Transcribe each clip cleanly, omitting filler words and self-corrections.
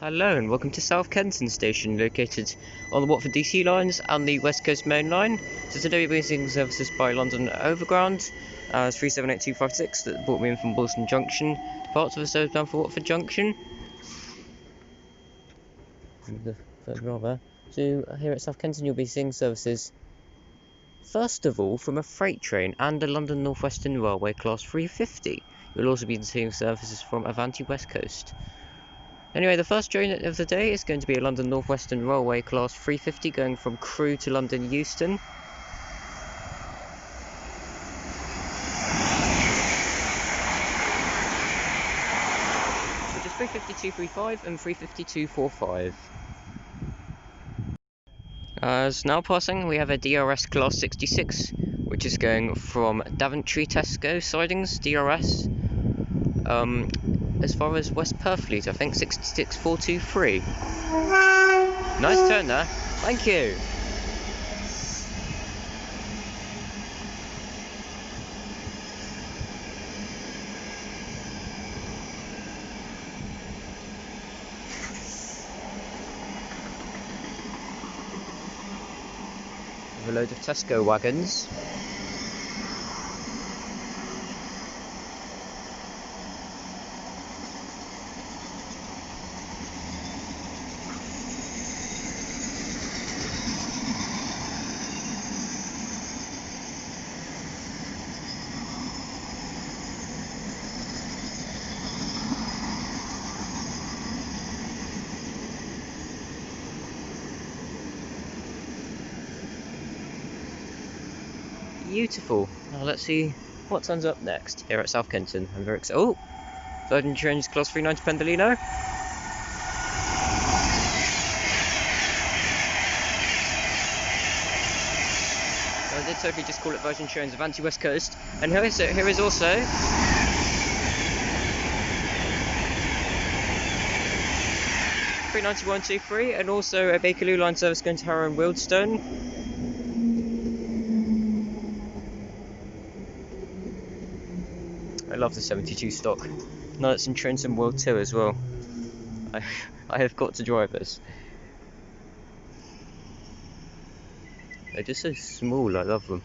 Hello and welcome to South Kenton station, located on the Watford DC lines and the West Coast Main Line. So today we're using services by London Overground as 378256 that brought me in from Bolton Junction. Departs of the service bound for Watford Junction. The third row there. So here at South Kenton you'll be seeing services first of all from a freight train and a London North Western Railway Class 350. You'll also be seeing services from Avanti West Coast. Anyway, the first train of the day is going to be a London North Western Railway Class 350 going from Crewe to London Euston. Which is 352.35 and 352.45. As now passing, we have a DRS Class 66, which is going from Daventry Tesco sidings, DRS, as far as West Purfleet, I think 66423. Nice turn there, thank you. A load of Tesco wagons. Beautiful. Now let's see what turns up next here at South Kenton. I'm very excited. Oh! Virgin Trains Class 390 Pendolino. I did totally just call it Virgin Trains Avanti West Coast. And here is also 39123 and also a Bakerloo Line service going to Harrow and Wealdstone. I love the 72 stock. No, it's in Trenton World 2 as well. I have got to drive this. They're just so small, I love them.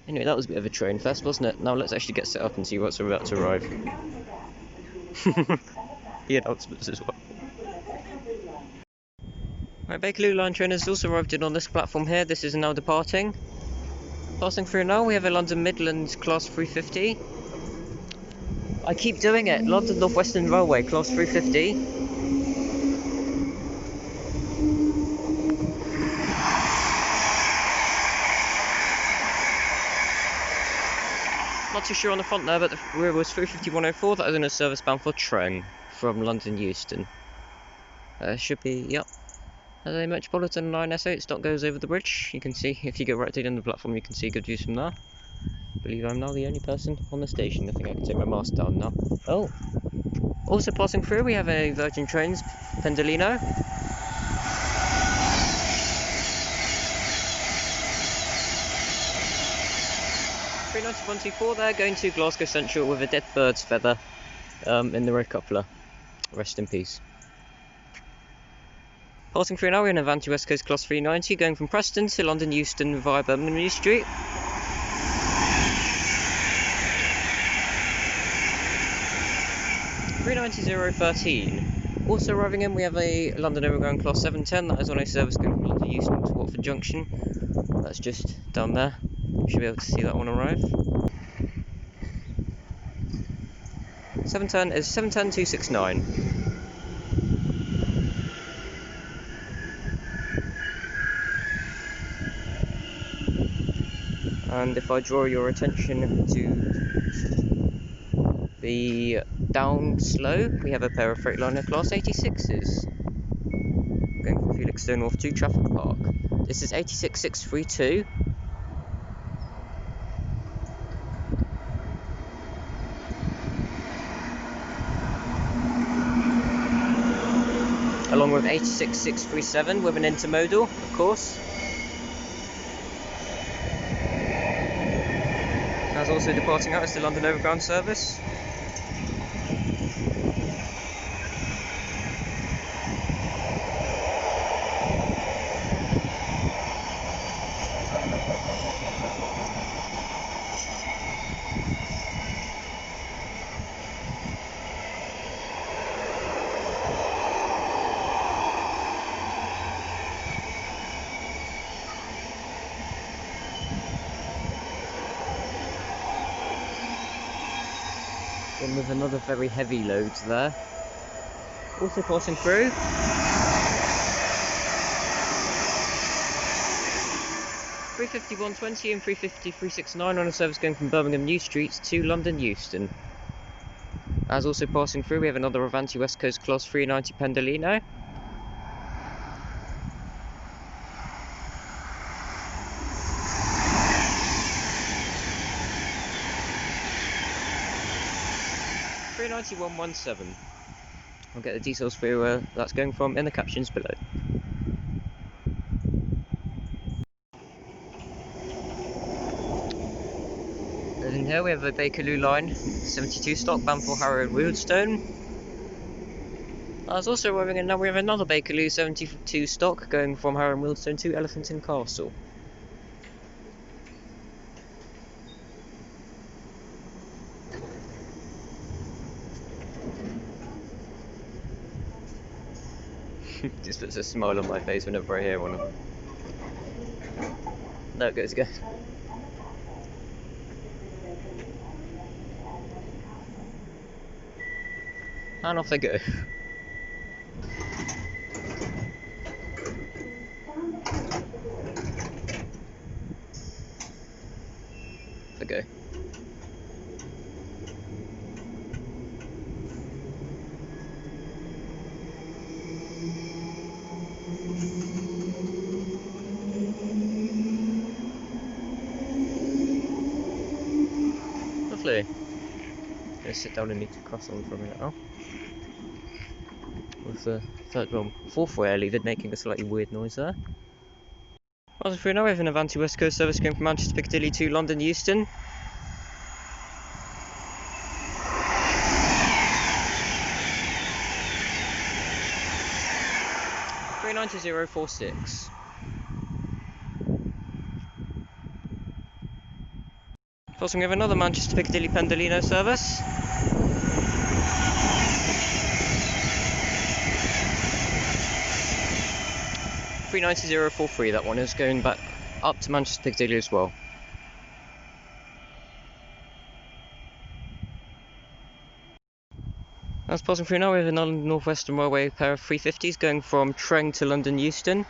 Anyway, that was a bit of a train fest, wasn't it? Now let's actually get set up and see what's about to arrive. The announcements as well. Right, Bakerloo Line train has also arrived in on this platform here. This is now departing. Passing through now, we have a London Midland Class 350. I keep doing it. London North Western Railway Class 350. Not too sure on the front there, but the rear was 35104. That is in a service bound for Treng from London Euston. Should be, yep. As a Metropolitan Line S8 stock goes over the bridge. You can see, if you go right down the platform, you can see good views from there. I believe I'm now the only person on the station. I think I can take my mask down now. Oh! Also passing through, we have a Virgin Trains Pendolino. (39124) there, going to Glasgow Central with a dead bird's feather in the rear coupler. Rest in peace. Passing through now, we're in Avanti West Coast Class 390, going from Preston to London Euston via Birmingham New Street. (390.013). Also arriving in, we have a London Overground Class 710 that is on a service going from London Euston to Watford Junction. That's just down there. You should be able to see that one arrive. 710 is 710269. And if I draw your attention to the down slow, we have a pair of Freightliner Class 86s going from Felixstowe North to Trafford Park. This is 86632. Along with 86637 with an intermodal, of course. As also departing out is the London Overground service. One with another very heavy load there. Also passing through. 350-120 and 350-369 on a service going from Birmingham New Street to London Euston. As also passing through, we have another Avanti West Coast Class 390 Pendolino. $391.17. I'll get the details for you where that's going from in the captions below. In here we have a Bakerloo Line 72 stock bound for Harrow and Wealdstone. As also arriving, and now we have another Bakerloo 72 stock going from Harrow and Wealdstone to Elephant and Castle. Just puts a smile on my face whenever I hear one of them. There it goes again. And off they go. Off they go. Lovely. I'm gonna sit down and need to cross on for a minute now. With the fourth way I leave it making a slightly weird noise there. Passing through now, we have an Avanti West Coast service going from Manchester Piccadilly to London Euston. $390.46. Passing we have another Manchester Piccadilly Pendolino service. $390.43. That one is going back up to Manchester Piccadilly as well. That's passing through now, we have another North Western Railway pair of 350s going from Treng to London Euston.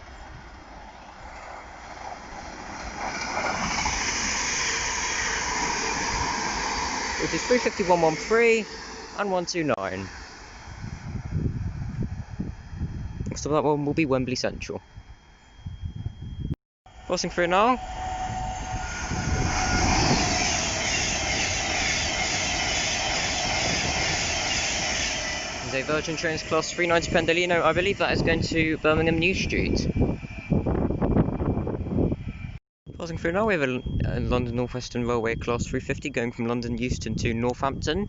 Which is 350-113 and 129. Next up, that one will be Wembley Central. Passing through now. There's a Virgin Trains Class 390 Pendolino. I believe that is going to Birmingham New Street. Passing through now, we have a London North Western Railway Class 350 going from London Euston to Northampton.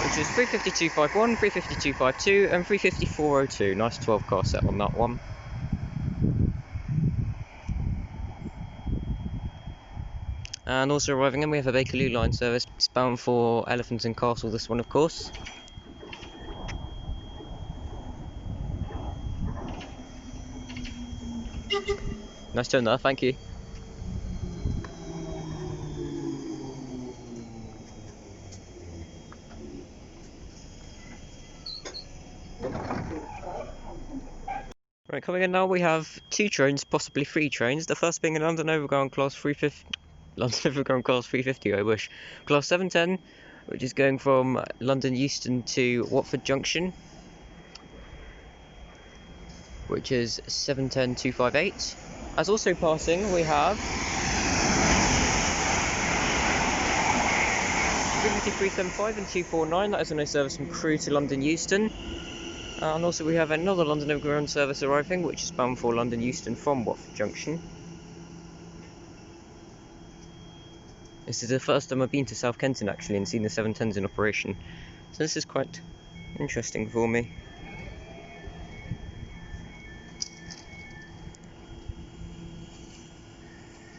Which is 352.51, 352.52 and 354.02. Nice 12 car set on that one. And also arriving in, we have a Bakerloo Line service bound for Elephant and Castle, this one of course. Nice turn there, thank you. Right, coming in now, we have two trains, possibly three trains. The first being a London Overground Class 350. London Overground Class 350, I wish. Class 710, which is going from London Euston to Watford Junction, which is 710-258. As also passing, we have 353.75 and 249. That is on a service from Crewe to London Euston. And also we have another London Overground service arriving, which is bound for London Euston from Watford Junction. This is the first time I've been to South Kenton actually and seen the 710s in operation, so this is quite interesting for me.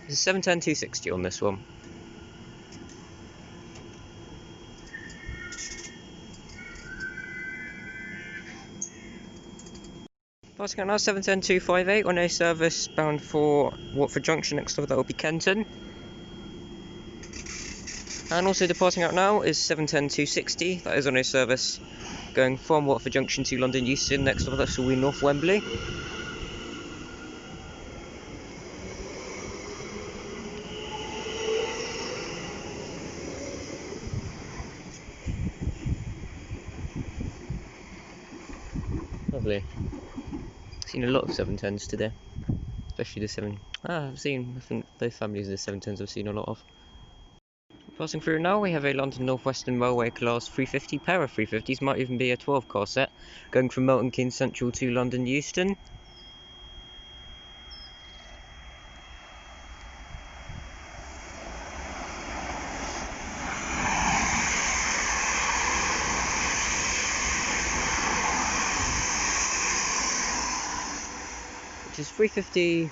There's a 710-260 on this one. Passing out now 710258 on a service bound for Watford Junction. Next stop that will be Kenton. And also departing out now is 710260. That is on a service going from Watford Junction to London Euston. Next stop that will be North Wembley. Lovely. Seen a lot of 710s today, especially the 7. I think both families of the 710s I've seen a lot of. Passing through now, we have a London North Western Railway Class 350 pair of 350s, might even be a 12 car set, going from Milton Keynes Central to London Euston. Which is 350.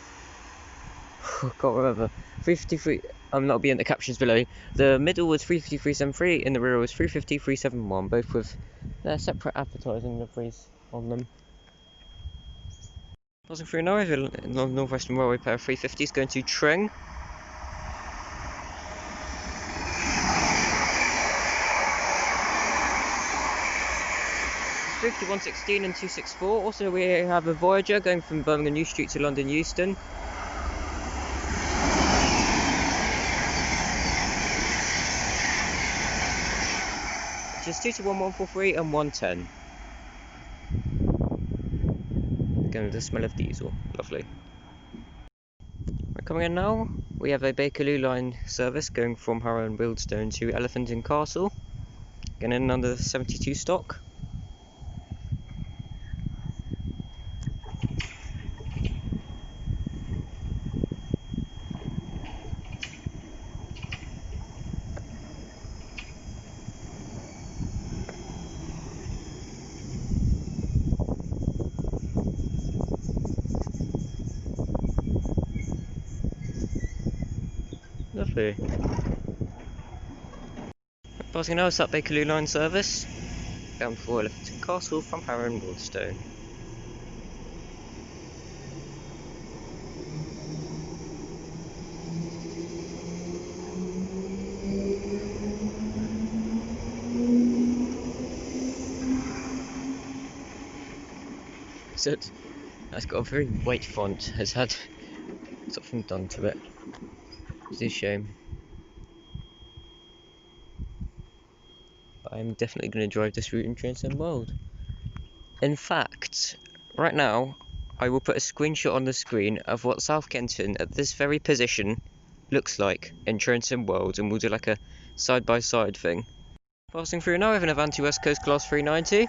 I can't remember. 353. That'll be in the captions below. The middle was 35373, in the rear was 350-371, both with their separate advertising liveries on them. Passing through now, we have a North Western Railway pair of 350s going to Tring. It's 5116 and 264. Also, we have a Voyager going from Birmingham New Street to London Euston. Just 221-143 and 110. Again with the smell of diesel, lovely. Right, coming in now, we have a Bakerloo Line service going from Harrow and Wealdstone to Elephant and Castle. Getting in under 72 stock. Lovely. Passing now is that Bakerloo Line service, bound for Elephant and Castle from Harrow and Wealdstone. So that's got a very white font, has had something done to it. It's a shame. But I'm definitely going to drive this route in Trainspotting World. In fact, right now, I will put a screenshot on the screen of what South Kenton at this very position looks like in Trainspotting World, and we'll do like a side-by-side thing. Passing through now, we have an Avanti West Coast Class 390.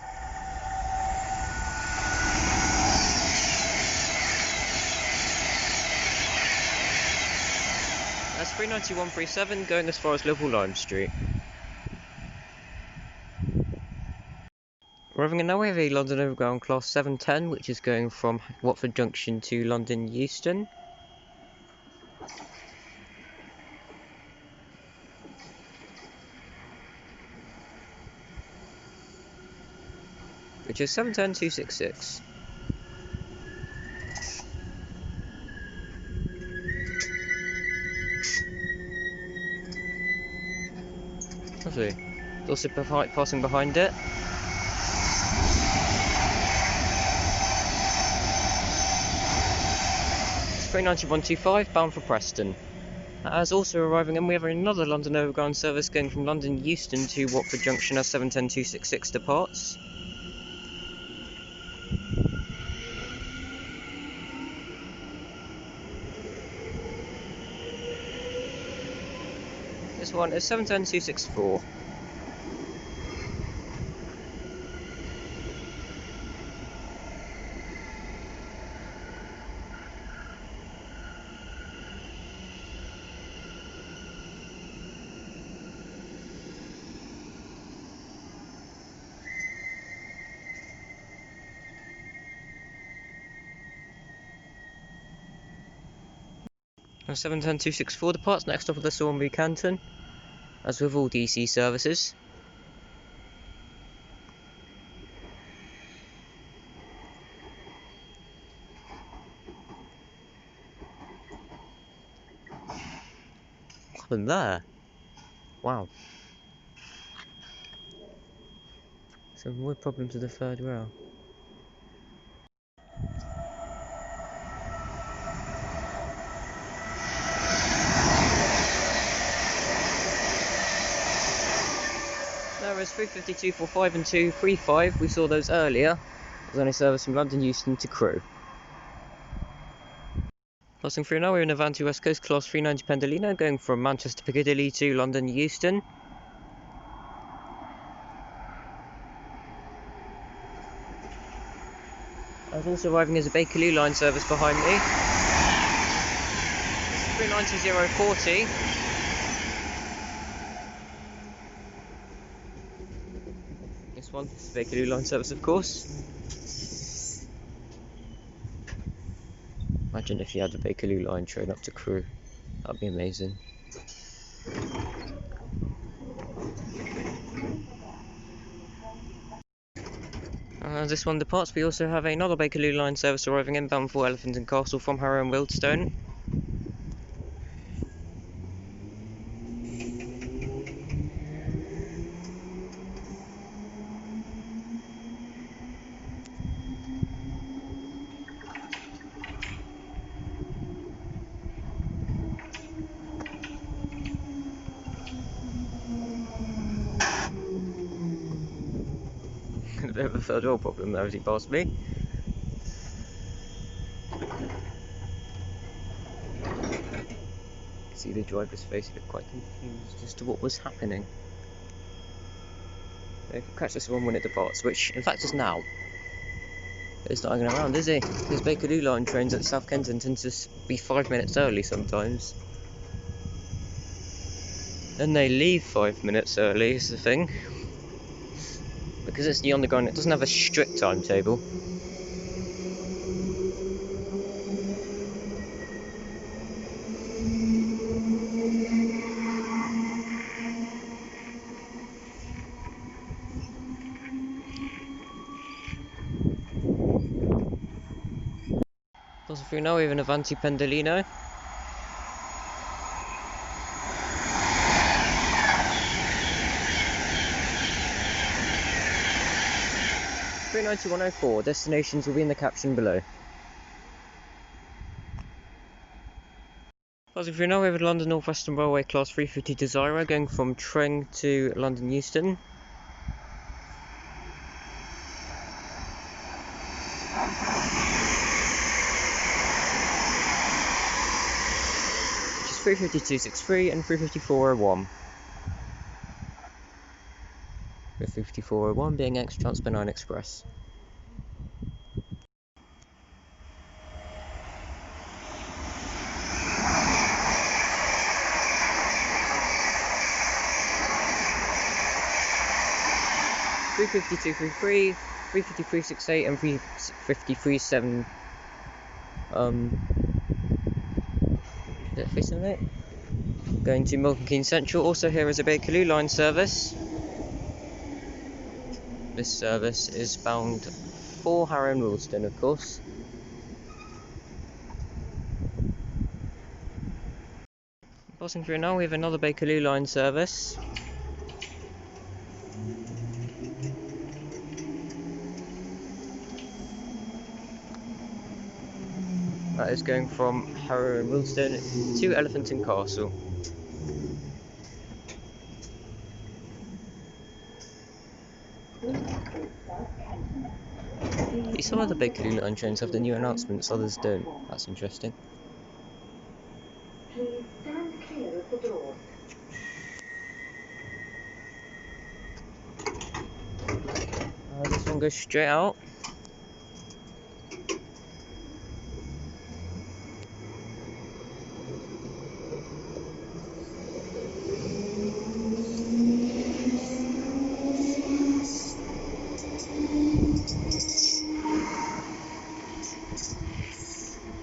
That's 39137 going as far as Liverpool Lime Street. Arriving in now, we have a London Overground Class 710, which is going from Watford Junction to London Euston. Which is 710266. Lovely. Also passing behind it. It's 39125 bound for Preston. As also arriving in, we have another London Overground service going from London Euston to Watford Junction as 710266 departs. This one is 710264. And 710264 departs. Next stop of this one will be Kenton, as with all DC services. happened there? Wow. Some weird problems with the third rail. There is 352, 45 and 235. We saw those earlier. There's only service from London Euston to Crewe. Passing through now, we're in Avanti West Coast Class 390 Pendolino, going from Manchester Piccadilly to London Euston. There's also arriving as a Bakerloo Line service behind me. This is 390040. This one is the Bakerloo Line service, of course. Imagine if you had a Bakerloo Line train up to Crewe. That'd be amazing. As this one departs, we also have another Bakerloo Line service arriving inbound for Elephant and Castle from Harrow and Wealdstone. A bit of a third rail problem there as he passed me. See the driver's face, looked quite confused as to what was happening. They can catch this one when it departs, which in fact is now. It's not hanging around, is he? These Bakerloo Line trains at South Kenton tend to be 5 minutes early sometimes. And they leave 5 minutes early is the thing. Because it's the underground, it doesn't have a strict timetable. Passing through now, we have an Avanti Pendolino. (390-104). Destinations will be in the caption below. Passing through now, we have a London North Western Railway Class 350 Desira going from Tring to London Euston. Which is 352.63 and 354.01. With 54.01 being ex-Transpennine Express. (352.33, 353.68 and 353.7. Is it facing it? Going to Milton Keynes Central. Also here is a Bakerloo Line service. This service is bound for Harrow and Wealdstone, of course. Passing through now, we have another Bakerloo Line service. That is going from Harrow and Wealdstone to Elephant and Castle. Some other Bakerloo Line trains have the new announcements, others don't. That's interesting. Please stand clear of the doors. This one goes straight out.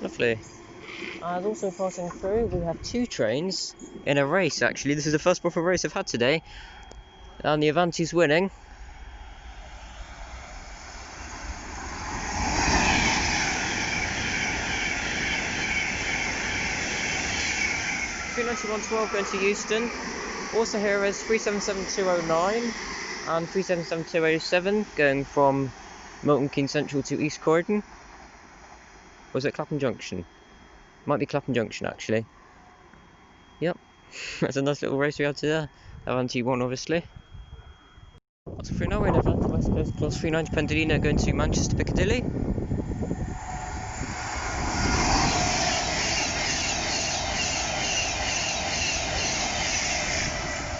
Lovely. Also passing through, we have two trains in a race actually. This is the first proper race I've had today. And the Avanti's winning. 39112 going to Euston. Also here is 377209 and 377207 going from Milton Keynes Central to East Croydon. Was it Clapham Junction? Might be Clapham Junction actually. Yep, that's a nice little race we had to there. Avanti won obviously. What's free now in Avanti West Coast Class 39 Pendolino going to Manchester Piccadilly.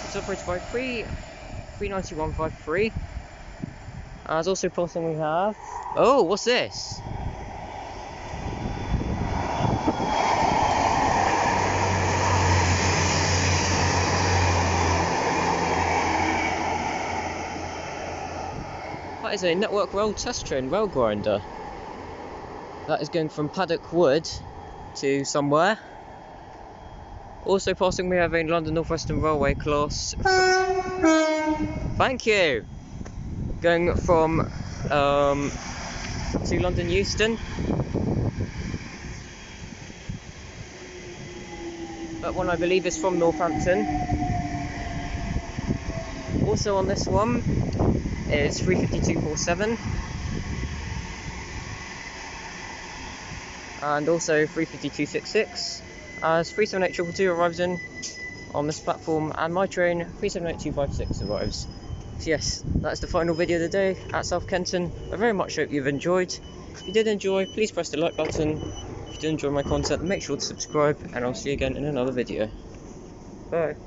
It's operated by 39153. As also passing we have... Oh, what's this? That is a Network Rail Test Train Rail Grinder. That is going from Paddock Wood to somewhere. Also passing we have a London North Western Railway class. Thank you! Going from to London Euston. That one I believe is from Northampton. Also on this one is 35247 and also 35266 as 378222 arrives in on this platform and my train 378256 arrives. So yes, that's the final video of the day at South Kenton. I very much hope you've enjoyed. If you did enjoy, please press the like button. If you did enjoy my content, make sure to subscribe and I'll see you again in another video. Bye.